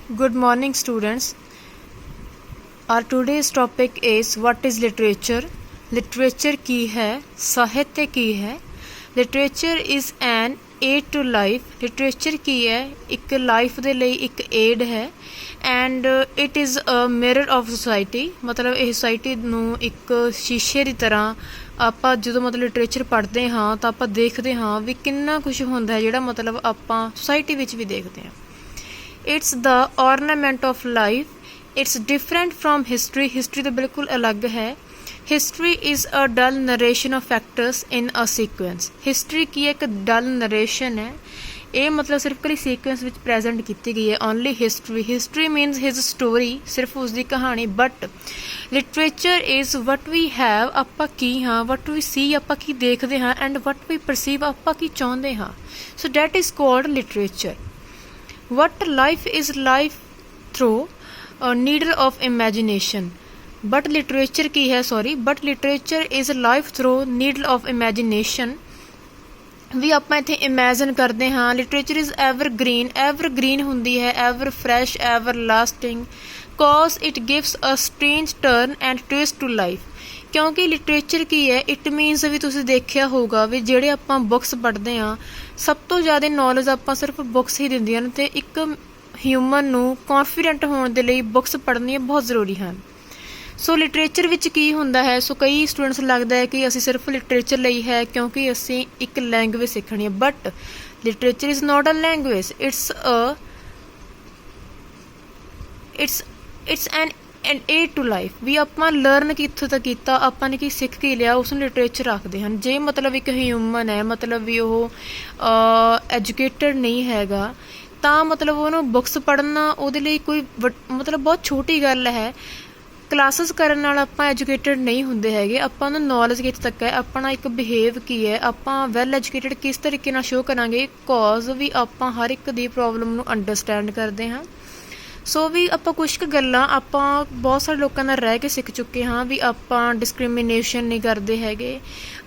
Good morning, students. Our today's topic is what is literature? Literature की है, साहित्य की है. Literature is an aid to life. Literature की है एक life ਦੇ ਲਈ ਇੱਕ aid ਹੈ and it is a mirror of society. ਮਤਲਬ ਇਹ society ਨੂੰ ਇੱਕ ਸ਼ੀਸ਼ੇ ਦੀ ਤਰ੍ਹਾਂ ਆਪਾਂ ਜਦੋਂ ਮਤਲਬ ਲਿਟਰੇਚਰ ਪੜ੍ਹਦੇ ਹਾਂ ਤਾਂ ਆਪਾਂ ਦੇਖਦੇ ਹਾਂ ਵੀ ਕਿੰਨਾ ਕੁਝ ਹੁੰਦਾ ਹੈ ਜਿਹੜਾ ਮਤਲਬ ਆਪਾਂ ਸੋਸਾਇਟੀ ਵਿੱਚ ਵੀ ਦੇਖਦੇ ਹਾਂ. It's the ornament of life. It's different from history. History तो बिल्कुल अलग है. History is a dull narration of factors in a sequence. History की एक dull narration है. ਇਹ ਮਤਲਬ ਸਿਰਫ ਕਲੀ ਸੀਕੁਐਂਸ ਵਿੱਚ ਪ੍ਰੈਜ਼ੈਂਟ ਕੀਤੀ ਗਈ ਹੈ. Only history means his story, ਸਿਰਫ ਉਸਦੀ ਕਹਾਣੀ. But literature is what we have, ਆਪਾਂ ਕੀ ਹਾਂ, ਵਟ ਵੀ ਸੀ, ਆਪਾਂ ਕੀ ਦੇਖਦੇ ਹਾਂ, ਐਂਡ ਵਟ ਵੀ ਪਰਸੀਵ, ਆਪਾਂ ਕੀ ਚਾਹੁੰਦੇ ਹਾਂ. So that is called literature. What life is life through a needle of imagination. But literature की है but literature is life through needle of imagination. ਵੀ ਆਪਾਂ ਇੱਥੇ ਇਮੈਜਿਨ ਕਰਦੇ ਹਾਂ. ਲਿਟਰੇਚਰ ਇਜ਼ ਐਵਰਗ੍ਰੀਨ ਹੁੰਦੀ ਹੈ, ever fresh, ever lasting, cause it gives a strange turn and twist to life. ਕਿਉਂਕਿ literature ਕੀ ਹੈ, ਇਟ ਮੀਨਸ ਵੀ ਤੁਸੀਂ ਦੇਖਿਆ ਹੋਊਗਾ ਵੀ ਜਿਹੜੇ ਆਪਾਂ ਬੁੱਕਸ ਪੜ੍ਹਦੇ ਹਾਂ ਸਭ ਤੋਂ ਜ਼ਿਆਦਾ ਨੌਲੇਜ ਆਪਾਂ ਸਿਰਫ ਬੁੱਕਸ ਹੀ ਦਿੰਦੀਆਂ ਹਨ, ਅਤੇ ਇੱਕ ਹਿਊਮਨ ਨੂੰ ਕੌਨਫੀਡੈਂਟ ਹੋਣ ਦੇ ਲਈ ਬੁੱਕਸ ਪੜ੍ਹਨੀਆਂ ਬਹੁਤ ਜ਼ਰੂਰੀ ਹਨ. ਸੋ ਲਿਟਰੇਚਰ ਵਿੱਚ ਕੀ ਹੁੰਦਾ ਹੈ, ਸੋ ਕਈ ਸਟੂਡੈਂਟਸ ਲੱਗਦਾ ਹੈ ਕਿ ਅਸੀਂ ਸਿਰਫ ਲਿਟਰੇਚਰ ਲਈ ਹੈ ਕਿਉਂਕਿ ਅਸੀਂ ਇੱਕ ਲੈਂਗੁਏਜ ਸਿੱਖਣੀ ਹੈ. But literature is not a language, it's an aid to life. ਵੀ ਆਪਾਂ ਲਰਨ ਕਿੱਥੋਂ ਤੱਕ ਕੀਤਾ, ਆਪਾਂ ਨੇ ਕੀ ਸਿੱਖ ਕੇ ਲਿਆ, ਉਸ ਨੂੰ ਲਿਟਰੇਚਰ ਆਖਦੇ ਹਨ. ਜੇ ਮਤਲਬ ਇੱਕ ਹਿਊਮਨ ਹੈ, ਮਤਲਬ ਵੀ ਉਹ ਐਜੂਕੇਟਡ ਨਹੀਂ ਹੈਗਾ, ਤਾਂ ਮਤਲਬ ਉਹਨੂੰ ਬੁੱਕਸ ਪੜ੍ਹਨਾ ਉਹਦੇ ਲਈ ਕੋਈ ਮਤਲਬ ਬਹੁਤ ਛੋਟੀ ਗੱਲ ਹੈ. ਕਲਾਸਿਸ ਕਰਨ ਨਾਲ ਆਪਾਂ ਐਜੂਕੇਟਡ ਨਹੀਂ ਹੁੰਦੇ ਹੈਗੇ. ਆਪਾਂ ਨੂੰ ਨੌਲੇਜ ਕਿੱਥੇ ਤੱਕ ਹੈ, ਆਪਣਾ ਇੱਕ ਬਿਹੇਵ ਕੀ ਹੈ, ਆਪਾਂ ਵੈਲ ਐਜੂਕੇਟਡ ਕਿਸ ਤਰੀਕੇ ਨਾਲ ਸ਼ੋਅ ਕਰਾਂਗੇ, ਕੋਜ਼ ਵੀ ਆਪਾਂ ਹਰ ਇੱਕ ਦੀ ਪ੍ਰੋਬਲਮ ਨੂੰ ਅੰਡਰਸਟੈਂਡ ਕਰਦੇ ਹਾਂ. ਸੋ ਵੀ ਆਪਾਂ ਕੁਛ ਕੁ ਗੱਲਾਂ ਆਪਾਂ ਬਹੁਤ ਸਾਰੇ ਲੋਕਾਂ ਨਾਲ ਰਹਿ ਕੇ ਸਿੱਖ ਚੁੱਕੇ ਹਾਂ ਵੀ ਆਪਾਂ ਡਿਸਕ੍ਰਿਮੀਨੇਸ਼ਨ ਨਹੀਂ ਕਰਦੇ ਹੈਗੇ,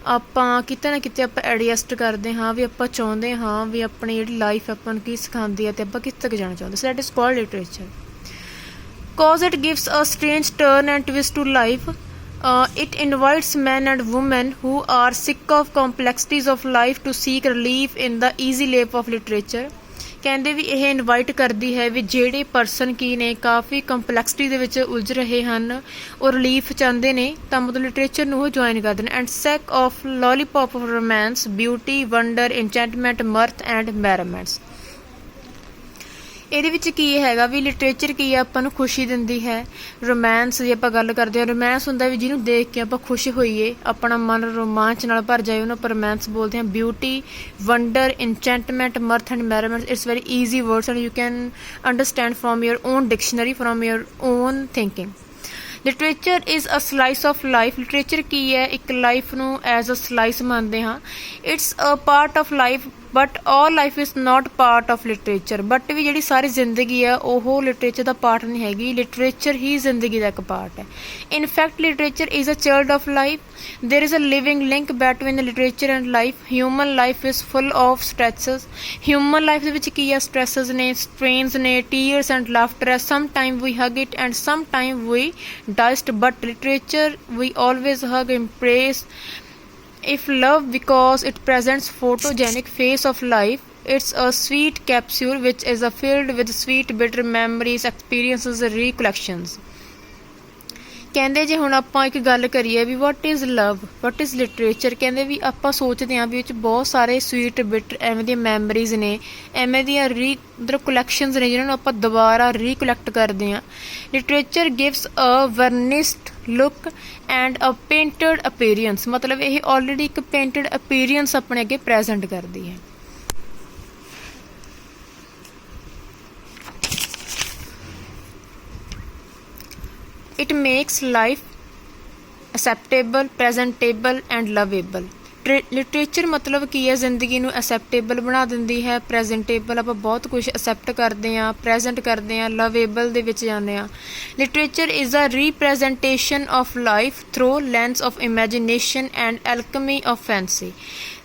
ਆਪਾਂ ਕਿਤੇ ਨਾ ਕਿਤੇ ਆਪਾਂ ਐਡਜਸਟ ਕਰਦੇ ਹਾਂ, ਵੀ ਆਪਾਂ ਚਾਹੁੰਦੇ ਹਾਂ ਵੀ ਆਪਣੀ ਜਿਹੜੀ ਲਾਈਫ ਆਪਾਂ ਨੂੰ ਕੀ ਸਿਖਾਉਂਦੀ ਹੈ ਅਤੇ ਆਪਾਂ ਕਿੱਥੇ ਤੱਕ ਜਾਣਾ ਚਾਹੁੰਦੇ. So that is called literature. Cause it gives a strange turn and twist to life. It invites men and women who are sick of complexities of life to seek relief in the easy lap of literature. ਕਹਿੰਦੇ ਵੀ ਇਹ invite ਕਰਦੀ ਹੈ ਵੀ ਜਿਹੜੇ person ਕੀ ਨੇ ਕਾਫੀ complexity ਦੇ ਵਿੱਚ ਉਲਝ ਰਹੇ ਹਨ, ਉਹ ਰਿਲੀਫ ਚਾਹੁੰਦੇ ਨੇ, ਤਾਂ ਮਤਲਬ ਲਿਟਰੇਚਰ ਨੂੰ ਉਹ ਜੁਆਇਨ ਕਰਦੇ ਨੇ. And sack of lollipop of romance, beauty, wonder, enchantment, mirth and merriments. ਇਹਦੇ ਵਿੱਚ ਕੀ ਹੈਗਾ ਵੀ ਲਿਟਰੇਚਰ ਕੀ ਹੈ, ਆਪਾਂ ਨੂੰ ਖੁਸ਼ੀ ਦਿੰਦੀ ਹੈ. ਰੋਮਾਂਸ ਦੀ ਆਪਾਂ ਗੱਲ ਕਰਦੇ ਹਾਂ, ਰੋਮਾਂਸ ਹੁੰਦਾ ਵੀ ਜਿਹਨੂੰ ਦੇਖ ਕੇ ਆਪਾਂ ਖੁਸ਼ ਹੋਈਏ, ਆਪਣਾ ਮਨ ਰੋਮਾਂਚ ਨਾਲ ਭਰ ਜਾਏ, ਉਹਨੂੰ ਆਪਾਂ ਰੋਮਾਂਸ ਬੋਲਦੇ ਹਾਂ. Beauty, wonder, enchantment, mirth and merriment, it's very easy words and you can understand from your own dictionary, from your own thinking. Literature is a slice of life. Literature ਕੀ ਹੈ, ਇੱਕ ਲਾਈਫ ਨੂੰ as a slice ਮੰਨਦੇ ਹਾਂ. It's a part of life but all life is not part of literature. But ਵੀ ਜਿਹੜੀ ਸਾਰੀ ਜ਼ਿੰਦਗੀ ਹੈ ਉਹ ਲਿਟਰੇਚਰ ਦਾ ਪਾਰਟ ਨਹੀਂ ਹੈਗੀ, ਲਿਟਰੇਚਰ ਹੀ ਜ਼ਿੰਦਗੀ ਦਾ ਇੱਕ ਪਾਰਟ ਹੈ. In fact literature is a child of life. There is a living link between literature and life. Human life is full of stresses. Human life ਦੇ ਵਿੱਚ ਕੀ ਹੈ, ਸਟ੍ਰੈਸਸ ਨੇ, ਸਟ੍ਰੇਨਸ ਨੇ, ਟੀਅਰਸ ਐਂਡ ਲਾਫਟਰ ਹੈ. Some time we hug it and some time we detest. But literature we always hug, embrace, if love, because it presents photogenic face of life. It's a sweet capsule which is filled with sweet bitter memories, experiences, recollections. ਕਹਿੰਦੇ ਜੇ ਹੁਣ ਆਪਾਂ ਇੱਕ ਗੱਲ ਕਰੀਏ ਵੀ what is love, what is literature, ਕਹਿੰਦੇ ਵੀ ਆਪਾਂ ਸੋਚਦੇ ਹਾਂ ਵੀ ਵਿੱਚ ਬਹੁਤ ਸਾਰੇ ਸਵੀਟ ਬਿਟਰ ਐਵੇਂ ਦੀਆਂ ਮੈਮਰੀਜ਼ ਨੇ, ਐਵੇਂ ਦੀਆਂ ਰਿਕੋਲੈਕਸ਼ਨਸ ਨੇ ਜਿਹਨਾਂ ਨੂੰ ਆਪਾਂ ਦੁਬਾਰਾ ਰੀਕੋਲੈਕਟ ਕਰਦੇ ਹਾਂ. Literature gives a varnished look and a painted appearance. ਮਤਲਬ ਇਹ ਆਲਰੇਡੀ ਇੱਕ ਪੇਂਟਡ ਅਪੀਅਰੈਂਸ ਆਪਣੇ ਅੱਗੇ ਪ੍ਰੈਜ਼ੈਂਟ ਕਰਦੀ ਹੈ. It makes life acceptable, presentable and lovable. Literature ਮਤਲਬ ਕੀ ਹੈ, ਜ਼ਿੰਦਗੀ ਨੂੰ ਐਕਸੈਪਟੇਬਲ ਬਣਾ ਦਿੰਦੀ ਹੈ, ਪ੍ਰੈਜ਼ੈਂਟੇਬਲ, ਆਪਾਂ ਬਹੁਤ ਕੁਛ ਐਕਸੈਪਟ ਕਰਦੇ ਹਾਂ, ਪ੍ਰੈਜ਼ੈਂਟ ਕਰਦੇ ਹਾਂ, ਲਵੇਬਲ ਦੇ ਵਿੱਚ ਜਾਂਦੇ ਹਾਂ. Literature is a representation of life through lens of imagination and alchemy of fancy.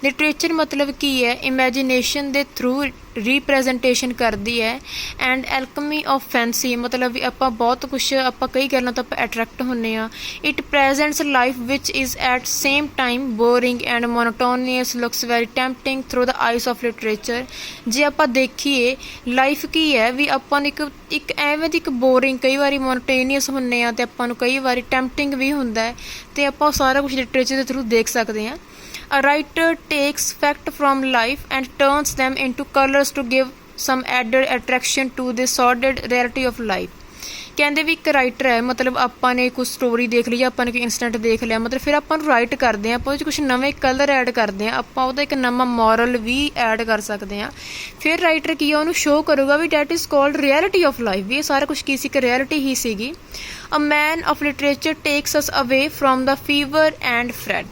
Literature ਮਤਲਬ ਕੀ ਹੈ, ਇਮੈਜੀਨੇਸ਼ਨ ਦੇ ਥਰੂ ਰੀਪ੍ਰੈਜੈਂਟੇਸ਼ਨ ਕਰਦੀ ਹੈ। ਐਂਡ ਐਲਕਮੀ ਆਫ ਫੈਂਸੀ ਮਤਲਬ ਵੀ ਆਪਾਂ ਬਹੁਤ ਕੁਛ, ਆਪਾਂ ਕਈ ਗੱਲਾਂ ਤੋਂ ਆਪਾਂ ਅਟਰੈਕਟ ਹੁੰਦੇ ਹਾਂ। It presents life which is at same time boring and monotonous, looks very tempting through the eyes of literature. ਜੇ ਆਪਾਂ ਦੇਖੀਏ ਲਾਈਫ ਕੀ ਹੈ ਵੀ ਆਪਾਂ ਨੂੰ ਇੱਕ ਐਵੇਂ ਦੀ ਇੱਕ ਬੋਰਿੰਗ, ਕਈ ਵਾਰੀ ਮੋਨੋਟੋਨੀਅਸ ਹੁੰਦੇ ਹਾਂ, ਅਤੇ ਆਪਾਂ ਨੂੰ ਕਈ ਵਾਰੀ ਟੈਂਪਟਿੰਗ ਵੀ ਹੁੰਦਾ ਹੈ, ਅਤੇ ਆਪਾਂ ਸਾਰਾ ਕੁਛ ਲਿਟਰੇਚਰ ਦੇ ਥਰੂ ਦੇਖ ਸਕਦੇ ਹਾਂ। A writer takes fact from life and turns them into colors to give some added attraction to the sordid reality of life। ਕਹਿੰਦੇ ਵੀ ਇੱਕ ਰਾਈਟਰ ਹੈ, ਮਤਲਬ ਆਪਾਂ ਨੇ ਕੁਛ ਸਟੋਰੀ ਦੇਖ ਲਈ ਜਾਂ ਆਪਾਂ ਨੇ ਕੋਈ ਇੰਸੀਡੈਂਟ ਦੇਖ ਲਿਆ, ਮਤਲਬ ਫਿਰ ਆਪਾਂ ਨੂੰ ਰਾਈਟ ਕਰਦੇ ਹਾਂ, ਆਪਾਂ ਉਹਦੇ 'ਚ ਕੁਛ ਨਵੇਂ ਕਲਰ ਐਡ ਕਰਦੇ ਹਾਂ, ਆਪਾਂ ਉਹਦਾ ਇੱਕ ਨਵਾਂ ਮੋਰਲ ਵੀ ਐਡ ਕਰ ਸਕਦੇ ਹਾਂ। ਫਿਰ ਰਾਈਟਰ ਕੀ ਆ, ਉਹਨੂੰ ਸ਼ੋਅ ਕਰੂਗਾ ਵੀ that is called reality of life, ਵੀ ਇਹ ਸਾਰਾ ਕੁਛ ਕੀ ਸੀ, ਇੱਕ ਰਿਐਲਿਟੀ ਹੀ ਸੀਗੀ। A man of literature takes us away from the fever and fret.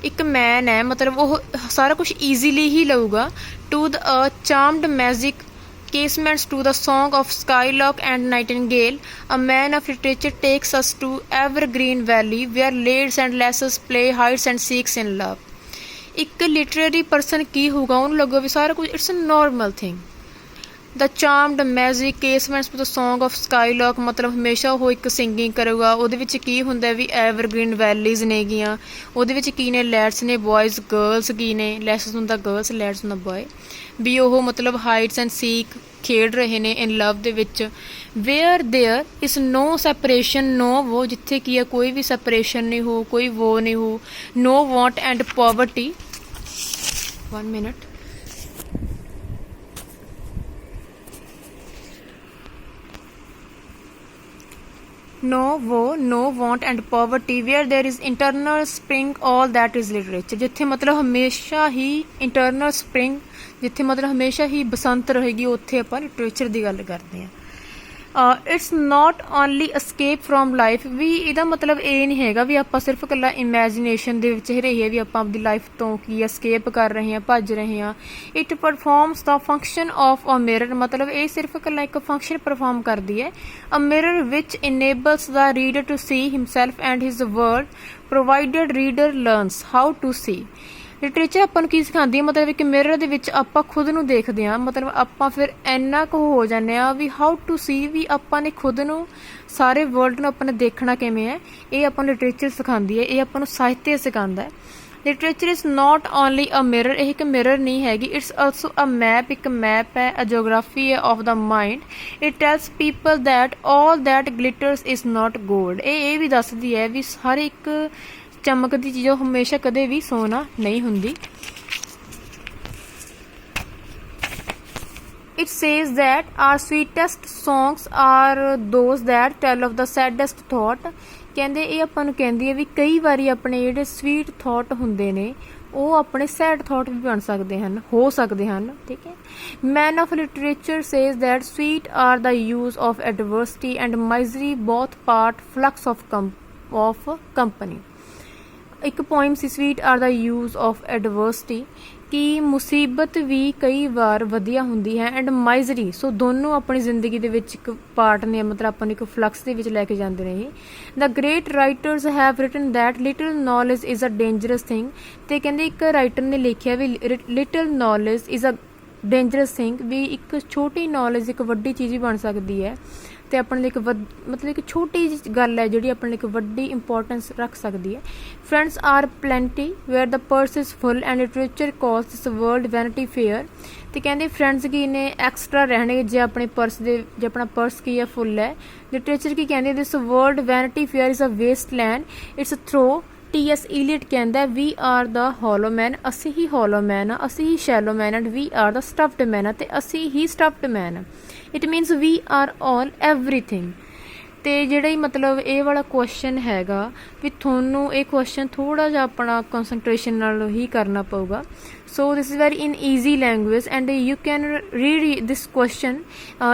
ਇੱਕ ਮੈਨ ਹੈ, ਮਤਲਬ ਉਹ ਸਾਰਾ ਕੁਛ ਈਜ਼ੀਲੀ ਹੀ ਲਊਗਾ। To the charmed magic casements to the song of skylark and nightingale, a man of literature takes us to evergreen valley where ladies and lasses play hides and seeks in love। ਇੱਕ literary person ਕੀ ਹੋਊਗਾ, ਉਹਨੂੰ ਲੱਗੂਗਾ ਵੀ ਸਾਰਾ ਕੁਝ it's a normal thing. The charmed magic casements to the song of skylark, ਮਤਲਬ ਹਮੇਸ਼ਾ ਉਹ ਇੱਕ ਸਿੰਗਿੰਗ ਕਰੂਗਾ। ਉਹਦੇ ਵਿੱਚ ਕੀ ਹੁੰਦਾ ਵੀ ਐਵਰਗ੍ਰੀਨ ਵੈਲੀਜ਼ ਨੇਗੀਆਂ, ਉਹਦੇ ਵਿੱਚ ਕੀ ਨੇ, ਲੈਟਸ ਨੇ, ਬੋਇਜ਼ ਗਰਲਸ ਕੀ ਨੇ, ਲੈਸਸ ਹੁੰਦਾ ਗਰਲਸ, ਲੈਟਸ ਹੁੰਦਾ ਬੋਏ, ਵੀ ਉਹ ਮਤਲਬ ਹਾਈਡਸ ਐਂਡ ਸੀਕ ਖੇਡ ਰਹੇ ਨੇ ਇਨ ਲਵ ਦੇ ਵਿੱਚ। Where there is no separation no woe, ਜਿੱਥੇ ਕੀ ਹੈ ਕੋਈ ਵੀ ਸੈਪਰੇਸ਼ਨ ਨਹੀਂ ਹੋ, ਕੋਈ ਵੋ ਨਹੀਂ ਹੋ। No want and poverty, 1 minute। No woe, no want and poverty, where there is internal spring, all that is literature। ਜਿੱਥੇ ਮਤਲਬ ਹਮੇਸ਼ਾ ਹੀ ਇੰਟਰਨਲ ਸਪਰਿੰਗ, ਜਿੱਥੇ ਮਤਲਬ ਹਮੇਸ਼ਾ ਹੀ ਬਸੰਤ ਰਹੇਗੀ, ਉੱਥੇ ਆਪਾਂ ਲਿਟਰੇਚਰ ਦੀ ਗੱਲ ਕਰਦੇ ਹਾਂ। It's not only escape from life, ਵੀ ਇਹਦਾ ਮਤਲਬ ਇਹ ਨਹੀਂ ਹੈਗਾ ਵੀ ਆਪਾਂ ਸਿਰਫ ਇਕੱਲਾ ਇਮੈਜੀਨੇਸ਼ਨ ਦੇ ਵਿੱਚ ਹੀ ਰਹੀਏ, ਵੀ ਆਪਾਂ ਆਪਦੀ ਲਾਈਫ ਤੋਂ ਕੀ ਅਸਕੇਪ ਕਰ ਰਹੇ ਹਾਂ, ਭੱਜ ਰਹੇ ਹਾਂ। It performs the function of a mirror, ਮਤਲਬ ਇਹ ਸਿਰਫ ਇਕੱਲਾ ਇੱਕ ਫੰਕਸ਼ਨ ਪਰਫੋਰਮ ਕਰਦੀ ਹੈ। A mirror which enables the reader to see himself and his world, provided reader learns how to see. Literature ਆਪਾਂ ਨੂੰ ਕੀ ਸਿਖਾਉਂਦੀ ਹੈ, ਮਤਲਬ ਇੱਕ ਮਿਰਰ ਦੇ ਵਿੱਚ ਆਪਾਂ ਖੁਦ ਨੂੰ ਦੇਖਦੇ ਹਾਂ, ਮਤਲਬ ਆਪਾਂ ਫਿਰ ਇੰਨਾ ਕੁ ਹੋ ਜਾਂਦੇ ਹਾਂ ਵੀ ਹਾਊ ਟੂ ਸੀ, ਵੀ ਆਪਾਂ ਨੇ ਖੁਦ ਨੂੰ, ਸਾਰੇ ਵਰਲਡ ਨੂੰ ਆਪਾਂ ਨੇ ਦੇਖਣਾ ਕਿਵੇਂ ਹੈ, ਇਹ ਆਪਾਂ ਨੂੰ ਲਿਟਰੇਚਰ ਸਿਖਾਉਂਦੀ ਹੈ, ਇਹ ਆਪਾਂ ਨੂੰ ਸਾਹਿਤਯ ਸਿਖਾਉਂਦਾ ਹੈ। Literature is not only a mirror, ਇਹ ਇੱਕ ਮਿਰਰ ਨਹੀਂ ਹੈਗੀ, ਇਟਸ ਆਲਸੋ ਅ ਮੈਪ, ਇੱਕ ਮੈਪ ਹੈ, ਅ ਜੋਗਰਾਫੀ ਹੈ of the mind. It tells people that all that glitters is not gold, ਇਹ ਵੀ ਦੱਸਦੀ ਹੈ ਵੀ ਹਰ ਇੱਕ ਚਮਕਦੀ ਚੀਜ਼ ਉਹ ਹਮੇਸ਼ਾ ਕਦੇ ਵੀ ਸੋਨਾ ਨਹੀਂ ਹੁੰਦੀ। It says that our sweetest songs are those that tell of the saddest thought। ਕਹਿੰਦੇ ਇਹ ਆਪਾਂ ਨੂੰ ਕਹਿੰਦੀ ਹੈ ਵੀ ਕਈ ਵਾਰੀ ਆਪਣੇ ਜਿਹੜੇ ਸਵੀਟ ਥਾਟ ਹੁੰਦੇ ਨੇ ਉਹ ਆਪਣੇ ਸੈਡ ਥਾਟ ਵੀ ਬਣ ਸਕਦੇ ਹਨ, ਹੋ ਸਕਦੇ ਹਨ, ਠੀਕ ਹੈ। Man of literature says that sweet are the uses of adversity and misery both part flux of company. ਇੱਕ ਪੋਇਮ ਸੀ, sweet are the uses of adversity, ਕਿ ਮੁਸੀਬਤ ਵੀ ਕਈ ਵਾਰ ਵਧੀਆ ਹੁੰਦੀ ਹੈ, ਐਂਡ ਮਾਈਜ਼ਰੀ, ਸੋ ਦੋਨੋਂ ਆਪਣੀ ਜ਼ਿੰਦਗੀ ਦੇ ਵਿੱਚ ਇੱਕ ਪਾਰਟ ਨੇ, ਮਤਲਬ ਆਪਾਂ ਨੂੰ ਇੱਕ ਫਲਕਸ ਦੇ ਵਿੱਚ ਲੈ ਕੇ ਜਾਂਦੇ ਨੇ। The great writers have written that little knowledge is a dangerous thing, ਅਤੇ ਕਹਿੰਦੇ ਇੱਕ ਰਾਈਟਰ ਨੇ ਲਿਖਿਆ ਵੀ little knowledge is a dangerous thing, ਵੀ ਇੱਕ ਛੋਟੀ ਨੌਲੇਜ ਇੱਕ ਵੱਡੀ ਚੀਜ਼ ਹੀ ਬਣ ਸਕਦੀ ਹੈ, ਅਤੇ ਆਪਣੇ ਲਈ ਇੱਕ ਮਤਲਬ ਇੱਕ ਛੋਟੀ ਜਿਹੀ ਗੱਲ ਹੈ ਜਿਹੜੀ ਆਪਣੇ ਲਈ ਇੱਕ ਵੱਡੀ ਇੰਪੋਰਟੈਂਸ ਰੱਖ ਸਕਦੀ ਹੈ। Friends are plenty where the purse is full and literature calls this world vanity Fair, ਅਤੇ ਕਹਿੰਦੇ ਫਰੈਂਡਸ ਕੀ ਨੇ, ਐਕਸਟਰਾ ਰਹਿਣਗੇ ਜੇ ਆਪਣੇ ਪਰਸ ਦੇ, ਜੇ ਆਪਣਾ ਪਰਸ ਕੀ ਹੈ ਫੁੱਲ ਹੈ। ਲਿਟਰੇਚਰ ਕੀ ਕਹਿੰਦੇ, this world vanity fair is a waste land, it's through. T S. Eliot ਕਹਿੰਦਾ ਵੀ ਆਰ ਦਾ ਹੋਲੋ ਮੈਨ, ਅਸੀਂ ਹੀ ਹੋਲੋ ਮੈਨ ਆ, ਅਸੀਂ ਹੀ shallow men, and we are the stuffed men, ਅਤੇ ਅਸੀਂ ਹੀ stuffed men. It means we are all everything. ਅਤੇ ਜਿਹੜਾ ਹੀ ਮਤਲਬ ਇਹ ਵਾਲਾ ਕੁਐਸਚਨ ਹੈਗਾ ਵੀ ਤੁਹਾਨੂੰ ਇਹ ਕੁਐਸਚਨ ਥੋੜ੍ਹਾ ਜਿਹਾ ਆਪਣਾ ਕੰਸਨਟ੍ਰੇਸ਼ਨ ਨਾਲ ਹੀ ਕਰਨਾ ਪਊਗਾ। So this is very in easy language and you can read this question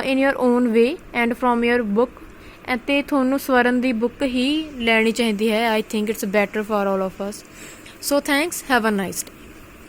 in your own way and from your book, ਅਤੇ ਤੁਹਾਨੂੰ ਸਵਰਨ ਦੀ ਬੁੱਕ ਹੀ ਲੈਣੀ ਚਾਹੀਦੀ ਹੈ। I think it's better for all of us. So thanks, have a nice day.